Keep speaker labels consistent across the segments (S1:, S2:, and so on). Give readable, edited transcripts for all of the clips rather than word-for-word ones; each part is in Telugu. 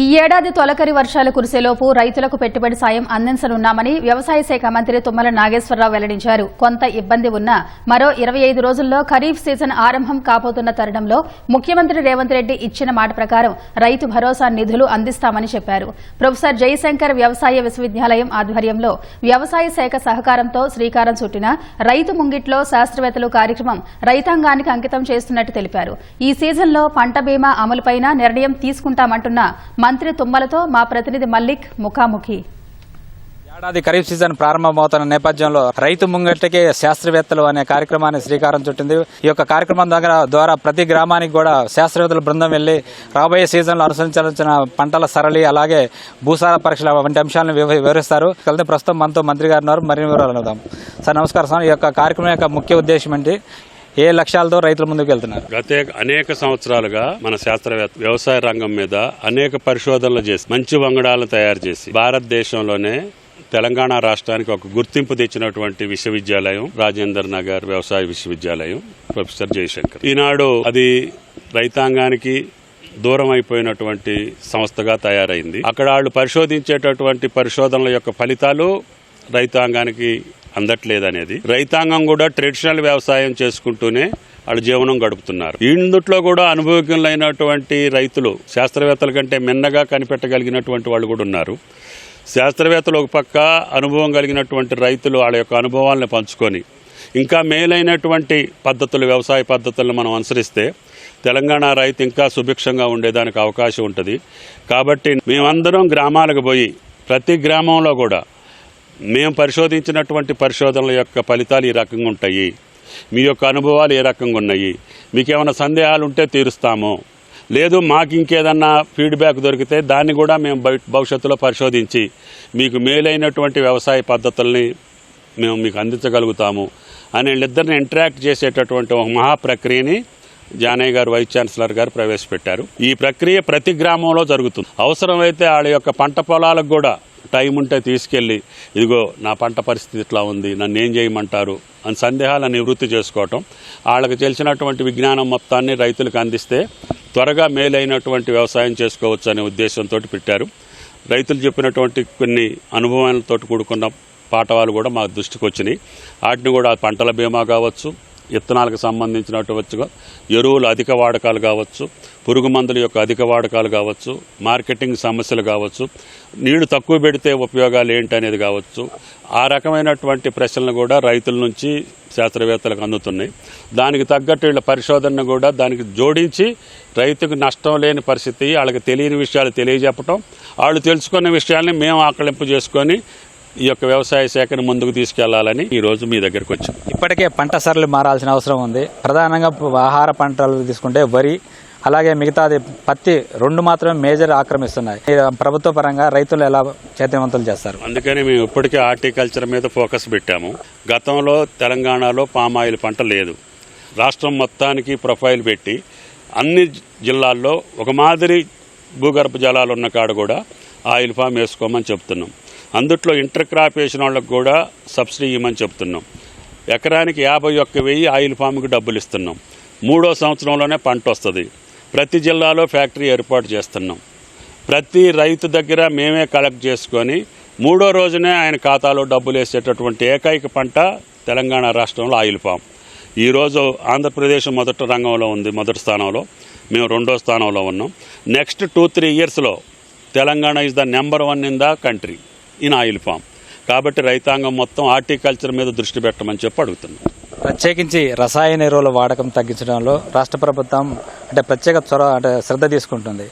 S1: ఈ ఏడాది తొలకరి వర్షాలు కురిసేలోపు రైతులకు పెట్టుబడి సాయం అందించనున్నామని వ్యవసాయ శాఖ మంత్రి తుమ్మల నాగేశ్వరరావు వెల్లడించారు. కొంత ఇబ్బంది ఉన్నా మరో 25 రోజుల్లో ఖరీఫ్ సీజన్ ఆరంభం కాబోతున్న తరుణంలో ముఖ్యమంత్రి రేవంత్ రెడ్డి ఇచ్చిన మాట ప్రకారం రైతు భరోసా నిధులు అందిస్తామని చెప్పారు. ప్రొఫెసర్ జయశంకర్ వ్యవసాయ విశ్వవిద్యాలయం ఆధ్వర్యంలో వ్యవసాయ శాఖ సహకారంతో శ్రీకారం చుట్టిన రైతు ముంగిట్లో శాస్త్రవేత్తలు కార్యక్రమం రైతాంగానికి అంకితం చేస్తున్నట్టు తెలిపారు. ఈ సీజన్లో పంట బీమా అమలుపైన నిర్ణయం తీసుకుంటామంటున్న మంత్రి తుమ్మలతో మా ప్రతినిధి మల్లిక్ ముఖాముఖి.
S2: ఏడాది ఖరీఫ్ సీజన్ ప్రారంభమవుతున్న నేపథ్యంలో రైతు ముంగటికి శాస్త్రవేత్తలు అనే కార్యక్రమాన్ని శ్రీకారం చుట్టింది. ఈ యొక్క కార్యక్రమం ద్వారా ప్రతి గ్రామానికి కూడా శాస్త్రవేత్తల బృందం వెళ్లి రాబోయే సీజన్లో అనుసరించాల్సిన పంటల సరళి అలాగే భూసార పరీక్షల వంటి అంశాలను వివరిస్తారు. ప్రస్తుతం మనతో మంత్రి గారు ఉన్నారు. మరిన్ని వివరాలు అడుగుదాం. సార్ నమస్కారం సార్. ఈ యొక్క కార్యక్రమం యొక్క ముఖ్య ఉద్దేశం ఏంటి? ఏ లక్ష్యాలతో రైతుల ముందుకు వెళ్తున్నారు?
S3: గత అనేక సంవత్సరాలుగా మన శాస్త్రవేత్త వ్యవసాయ రంగం మీద అనేక పరిశోధనలు చేసి మంచి వంగడాలను తయారు చేసి భారతదేశంలోనే తెలంగాణ రాష్ట్రానికి ఒక గుర్తింపు తెచ్చినటువంటి విశ్వవిద్యాలయం రాజేందర్ నగర్ వ్యవసాయ విశ్వవిద్యాలయం ప్రొఫెసర్ జయశంకర్. ఈనాడు అది రైతాంగానికి దూరం అయిపోయినటువంటి సంస్థగా తయారైంది. అక్కడ వాళ్ళు పరిశోధించేటటువంటి పరిశోధనల యొక్క ఫలితాలు రైతాంగానికి అందట్లేదనేది, రైతాంగం కూడా ట్రెడిషనల్ వ్యవసాయం చేసుకుంటూనే వాళ్ళు జీవనం గడుపుతున్నారు. ఇందుట్లో కూడా అనుభవజ్ఞులైనటువంటి రైతులు శాస్త్రవేత్తల కంటే మిన్నగా కనిపెట్టగలిగినటువంటి వాళ్ళు కూడా ఉన్నారు. శాస్త్రవేత్తలు ఒక పక్క, అనుభవం కలిగినటువంటి రైతులు వాళ్ళ యొక్క అనుభవాలను పంచుకొని ఇంకా మేలైనటువంటి పద్ధతులు, వ్యవసాయ పద్ధతులను మనం అనుసరిస్తే తెలంగాణ రైతు ఇంకా సుభిక్షంగా ఉండేదానికి అవకాశం ఉంటుంది. కాబట్టి మేమందరం గ్రామాలకు పోయి ప్రతి గ్రామంలో కూడా మేము పరిశోధించినటువంటి పరిశోధనల యొక్క ఫలితాలు ఈ రకంగా ఉంటాయి, మీ యొక్క అనుభవాలు ఏ రకంగా ఉన్నాయి, మీకేమైనా సందేహాలు ఉంటే తీరుస్తాము, లేదు మాకు ఇంకేదన్నా ఫీడ్బ్యాక్ దొరికితే దాన్ని కూడా మేము భవిష్యత్తులో పరిశోధించి మీకు మేలైనటువంటి వ్యవసాయ పద్ధతుల్ని మేము మీకు అందించగలుగుతాము అని వీళ్ళిద్దరిని ఇంటరాక్ట్ చేసేటటువంటి ఒక మహా ప్రక్రియని జానయ్య గారు వైస్ ఛాన్సలర్ గారు ప్రవేశపెట్టారు. ఈ ప్రక్రియ ప్రతి గ్రామంలో జరుగుతుంది. అవసరమైతే వాళ్ళ యొక్క పంట పొలాలకు కూడా టైం ఉంటే తీసుకెళ్ళి ఇదిగో నా పంట పరిస్థితి ఇట్లా ఉంది, నన్ను ఏం చేయమంటారు అని సందేహాలను నివృత్తి చేసుకోవటం, వాళ్ళకి తెలిసినటువంటి విజ్ఞానం మొత్తాన్ని రైతులకు అందిస్తే త్వరగా మేలైనటువంటి వ్యవసాయం చేసుకోవచ్చు అనే ఉద్దేశంతో పెట్టారు. రైతులు చెప్పినటువంటి కొన్ని అనుభవాలతో కూడుకున్న పాఠవాలు కూడా మా దృష్టికి వచ్చినాయి. వాటిని కూడా పంటల బీమా కావచ్చు, విత్తనాలకు సంబంధించినటువంటి ఎరువులు అధిక వాడకాలు కావచ్చు, పురుగు మందుల యొక్క అధిక వాడకాలు కావచ్చు, మార్కెటింగ్ సమస్యలు కావచ్చు, నీళ్లు తక్కువ పెడితే ఉపయోగాలు ఏంటి అనేది కావచ్చు, ఆ రకమైనటువంటి ప్రశ్నలు కూడా రైతుల నుంచి శాస్త్రవేత్తలకు అందుతున్నాయి. దానికి తగ్గట్టు వీళ్ళ పరిశోధనను కూడా దానికి జోడించి రైతుకు నష్టం లేని పరిస్థితి, వాళ్ళకి తెలియని విషయాలు తెలియజెప్పటం, వాళ్ళు తెలుసుకున్న విషయాల్ని మేము ఆకలింపు చేసుకొని ఈ యొక్క వ్యవసాయ శాఖను ముందుకు తీసుకెళ్లాలని ఈ రోజు మీ దగ్గరకు వచ్చాం.
S2: ఇప్పటికే పంట సరళి మారాల్సిన అవసరం ఉంది. ప్రధానంగా ఆహార పంటలు తీసుకుంటే వరి అలాగే మిగతాది పత్తి రెండు మాత్రమే మేజర్ ఆక్రమిస్తున్నాయి. ప్రభుత్వ పరంగా రైతులు ఎలా చైతన్యవంతులు చేస్తారు?
S3: అందుకని మేము ఇప్పటికే హార్టికల్చర్ మీద ఫోకస్ పెట్టాము. గతంలో తెలంగాణలో పామాయిల్ పంట లేదు. రాష్ట్రం మొత్తానికి ప్రొఫైల్ పెట్టి అన్ని జిల్లాల్లో ఒక మాదిరి భూగర్భ జలాలు ఉన్న కాడ కూడా ఆయిల్ ఫామ్ వేసుకోమని చెప్తున్నాం. అందుట్లో ఇంటర్ క్రాప్ వేసిన వాళ్ళకు కూడా సబ్సిడీ ఇవ్వమని చెప్తున్నాం. ఎకరానికి 51,000 ఆయిల్ ఫామ్కి డబ్బులు ఇస్తున్నాం. 3వ సంవత్సరంలోనే పంట వస్తుంది. ప్రతి జిల్లాలో ఫ్యాక్టరీ ఏర్పాటు చేస్తున్నాం. ప్రతి రైతు దగ్గర మేమే కలెక్ట్ చేసుకొని 3వ రోజునే ఆయన ఖాతాలో డబ్బులు వేసేటటువంటి ఏకైక పంట తెలంగాణ రాష్ట్రంలో ఆయిల్ ఫామ్. ఈరోజు ఆంధ్రప్రదేశ్ మొదటి స్థానంలో, మేము 2వ స్థానంలో ఉన్నాం. నెక్స్ట్ 2-3 ఇయర్స్లో Telangana is the number 1 in the country in oil palm. కాబట్టి రైతాంగం మొత్తం హార్టికల్చర్ మీద దృష్టి పెట్టమని చెప్పి అడుగుతున్నాం.
S2: ప్రత్యేకించి రసాయన ఎరువుల వాడకం తగ్గించడంలో రాష్ట్ర ప్రభుత్వం ప్రత్యేక శ్రద్ధ తీసుకుంటుంది.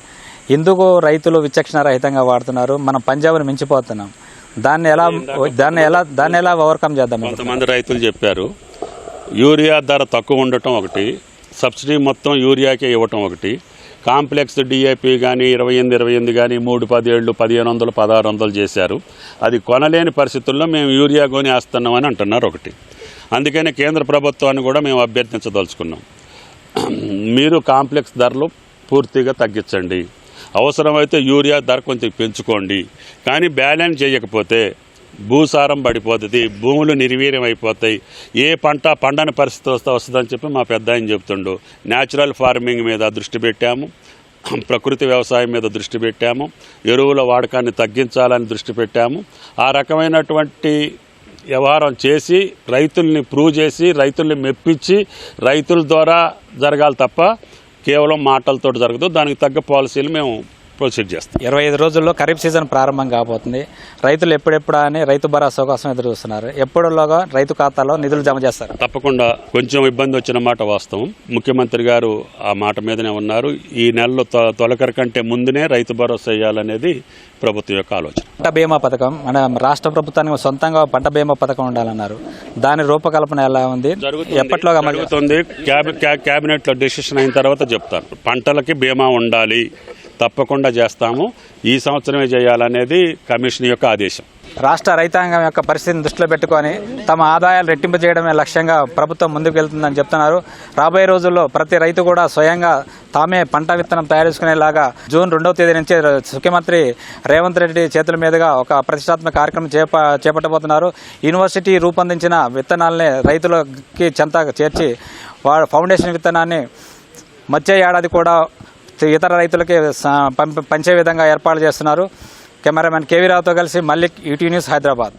S2: ఎందుకు రైతులు విచక్షణ రహితంగా వాడుతున్నారు? మనం పంజాబ్ను మించిపోతున్నాం. దాన్ని ఎలా ఓవర్కమ్ చేద్దాం?
S3: కొంతమంది రైతులు చెప్పారు యూరియా ధర తక్కువ ఉండటం ఒకటి, సబ్సిడీ మొత్తం యూరియాకే ఇవ్వటం ఒకటి, కాంప్లెక్స్ డిఏపి కానీ 28 కానీ 3,17, 1,500, 1,600 చేశారు. అది కొనలేని పరిస్థితుల్లో మేము యూరియా కొని వేస్తున్నామని అంటున్నారు ఒకటి. అందుకని కేంద్ర ప్రభుత్వాన్ని కూడా మేము అభ్యర్థించదలుచుకున్నాం. మీరు కాంప్లెక్స్ ధరలు పూర్తిగా తగ్గించండి, అవసరమైతే యూరియా ధర కొంచెం పెంచుకోండి, కానీ బ్యాలెన్స్ చేయకపోతే భూసారం పడిపోతుంది, భూములు నిర్వీర్యం అయిపోతాయి, ఏ పంట పండని పరిస్థితి వస్తుందని చెప్పి మా పెద్ద ఆయన చెప్తుండు. న్యాచురల్ ఫార్మింగ్ మీద దృష్టి పెట్టాము. ప్రకృతి వ్యవసాయం మీద దృష్టి పెట్టాము, ఎరువుల వాడకాన్ని తగ్గించాలని దృష్టి పెట్టాము. ఆ రకమైనటువంటి వ్యవహారం చేసి రైతుల్ని ప్రూవ్ చేసి రైతుల్ని మెప్పించి రైతుల ద్వారా జరగాలి తప్ప కేవలం మాటలతో జరగదు. దానికి తగ్గ పాలసీలు మేము ప్రొసీడ్ చేస్తాం.
S2: 25 రోజుల్లో ఖరీఫ్ సీజన్ ప్రారంభం కాబోతుంది. రైతులు ఎప్పుడెప్పుడా అని రైతు భరోసా కోసం ఎదురు చూస్తున్నారు. ఎప్పుడులోగా రైతు ఖాతాలో నిధులు జమ చేస్తారు?
S3: తప్పకుండా కొంచెం ఇబ్బంది వచ్చిన మాట వాస్తవం. ముఖ్యమంత్రి గారు ఆ మాట మీదనే ఉన్నారు. ఈ నెలలో తొలకరి కంటే ముందునే రైతు భరోసా వేయాలనేది ప్రభుత్వం యొక్క ఆలోచన.
S2: పంట బీమా పథకం మన రాష్ట్ర ప్రభుత్వానికి సొంతంగా పంట బీమా పథకం ఉండాలన్నారు. దాని రూపకల్పన ఎలా ఉంది? ఎప్పటిలోగా
S3: జరుగుతుంది? కేబినెట్ లో డెసిషన్ అయిన తర్వాత చెప్తాను. పంటలకి బీమా ఉండాలి, తప్పకుండా చేస్తాము. ఈ సంవత్సరమే చేయాలనేది కమిషన్ యొక్క ఆదేశం.
S2: రాష్ట్ర రైతాంగం యొక్క పరిస్థితిని దృష్టిలో పెట్టుకొని తమ ఆదాయాలు రెట్టింపు చేయడమే లక్ష్యంగా ప్రభుత్వం ముందుకు వెళ్తుందని చెప్తున్నారు. రాబోయే రోజుల్లో ప్రతి రైతు కూడా స్వయంగా తామే పంట విత్తనం తయారు చేసుకునేలాగా జూన్ 2వ తేదీ నుంచి ముఖ్యమంత్రి రేవంత్ రెడ్డి చేతుల మీదుగా ఒక ప్రతిష్టాత్మక కార్యక్రమం చేపట్టబోతున్నారు. యూనివర్సిటీ రూపొందించిన విత్తనాలని రైతులకి చెంత చేర్చి ఫౌండేషన్ విత్తనాన్ని వచ్చే ఏడాది కూడా ఇతర రైతులకి పంచే విధంగా ఏర్పాటు చేస్తున్నారు. కెమెరామెన్ కేవీ రావుతో కలిసి మల్లిక్, ఈటీ న్యూస్, హైదరాబాద్.